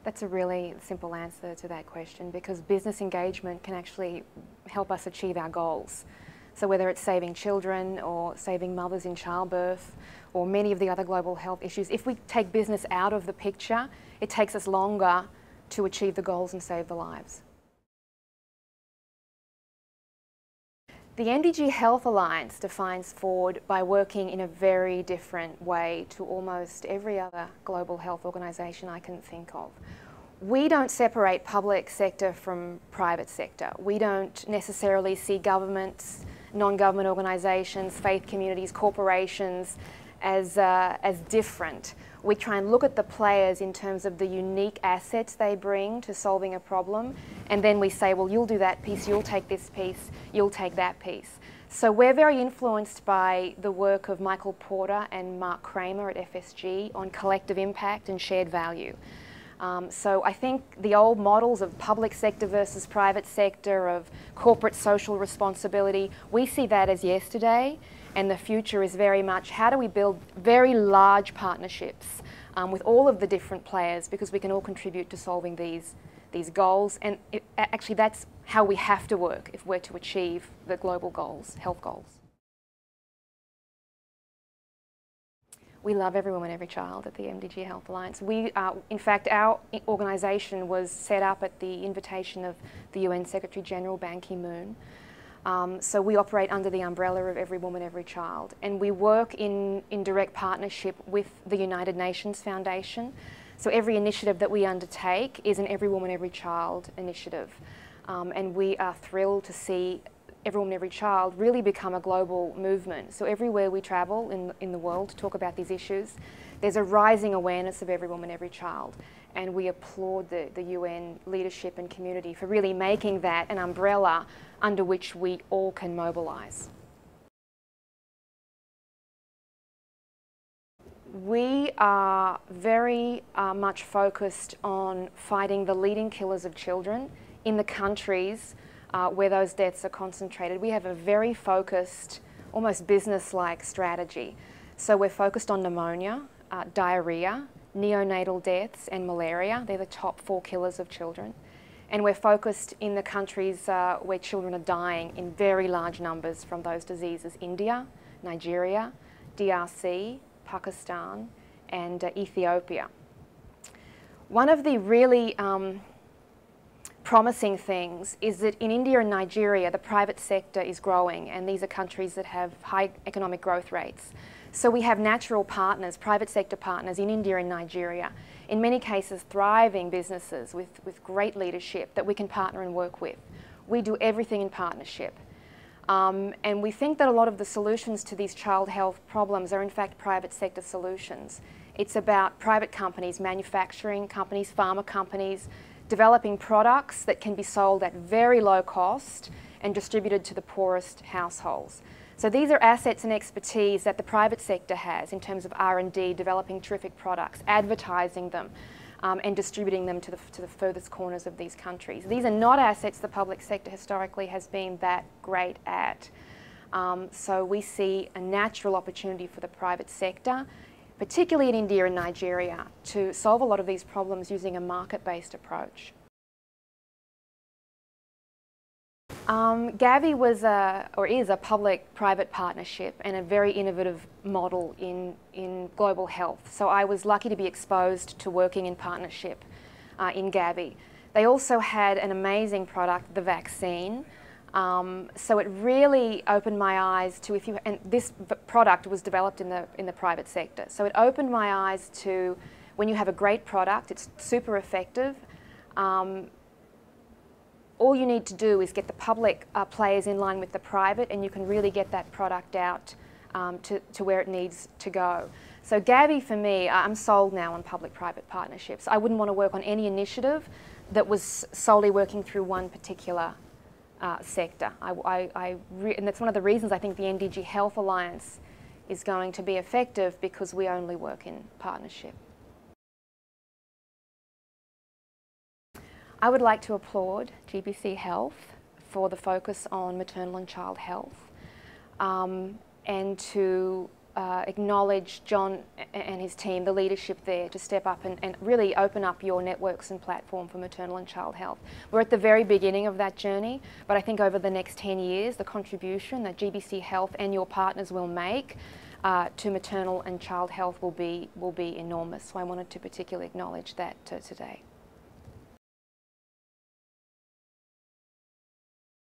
That's a really simple answer to that question, because business engagement can actually help us achieve our goals. So whether it's saving children or saving mothers in childbirth or many of the other global health issues, if we take business out of the picture, it takes us longer to achieve the goals and save the lives. The MDG Health Alliance defines Ford by working in a very different way to almost every other global health organisation I can think of. We don't separate public sector from private sector. We don't necessarily see governments, non-government organisations, faith communities, corporations as different. We try and look at the players in terms of the unique assets they bring to solving a problem, and then we say, well, you'll do that piece, you'll take this piece, you'll take that piece. So we're very influenced by the work of Michael Porter and Mark Kramer at FSG on collective impact and shared value. So I think the old models of public sector versus private sector, of corporate social responsibility, we see that as yesterday, and the future is very much how do we build very large partnerships with all of the different players, because we can all contribute to solving these goals, and actually that's how we have to work if we're to achieve the global goals, health goals. We love every woman, every child at the MDG Health Alliance. In fact, our organisation was set up at the invitation of the UN Secretary General Ban Ki-moon. So we operate under the umbrella of Every Woman, Every Child, and we work in direct partnership with the United Nations Foundation. So every initiative that we undertake is an Every Woman, Every Child initiative. And we are thrilled to see Every Woman, Every Child really become a global movement. So everywhere we travel in the world to talk about these issues, there's a rising awareness of Every Woman, Every Child. And we applaud the UN leadership and community for really making that an umbrella under which we all can mobilise. We are very much focused on fighting the leading killers of children in the countries where those deaths are concentrated. We have a very focused, almost business-like strategy. So we're focused on pneumonia, diarrhea, neonatal deaths and malaria. They're the top 4 killers of children. And we're focused in the countries where children are dying in very large numbers from those diseases: India, Nigeria, DRC, Pakistan and Ethiopia. One of the really promising things is that in India and Nigeria the private sector is growing, and these are countries that have high economic growth rates. So we have natural partners, private sector partners in India and Nigeria, in many cases thriving businesses with great leadership that we can partner and work with. We do everything in partnership. And we think that a lot of the solutions to these child health problems are in fact private sector solutions. It's about private companies, manufacturing companies, pharma companies, developing products that can be sold at very low cost and distributed to the poorest households. So these are assets and expertise that the private sector has in terms of R&D, developing terrific products, advertising them, and distributing them to the furthest corners of these countries. These are not assets the public sector historically has been that great at. So we see a natural opportunity for the private sector, particularly in India and Nigeria, to solve a lot of these problems using a market-based approach. Gavi was is a public-private partnership and a very innovative model in global health. So I was lucky to be exposed to working in partnership in Gavi. They also had an amazing product, the vaccine. So it really opened my eyes to and this product was developed in the private sector. So it opened my eyes to when you have a great product, it's super effective. All you need to do is get the public players in line with the private, and you can really get that product out to where it needs to go. So Gavi, for me, I'm sold now on public-private partnerships. I wouldn't want to work on any initiative that was solely working through one particular sector. And that's one of the reasons I think the MDG Health Alliance is going to be effective, because we only work in partnership. I would like to applaud GBC Health for the focus on maternal and child health, and to acknowledge John and his team, the leadership there, to step up and really open up your networks and platform for maternal and child health. We're at the very beginning of that journey, but I think over the next 10 years, the contribution that GBCHealth and your partners will make to maternal and child health will be enormous. So I wanted to particularly acknowledge that today.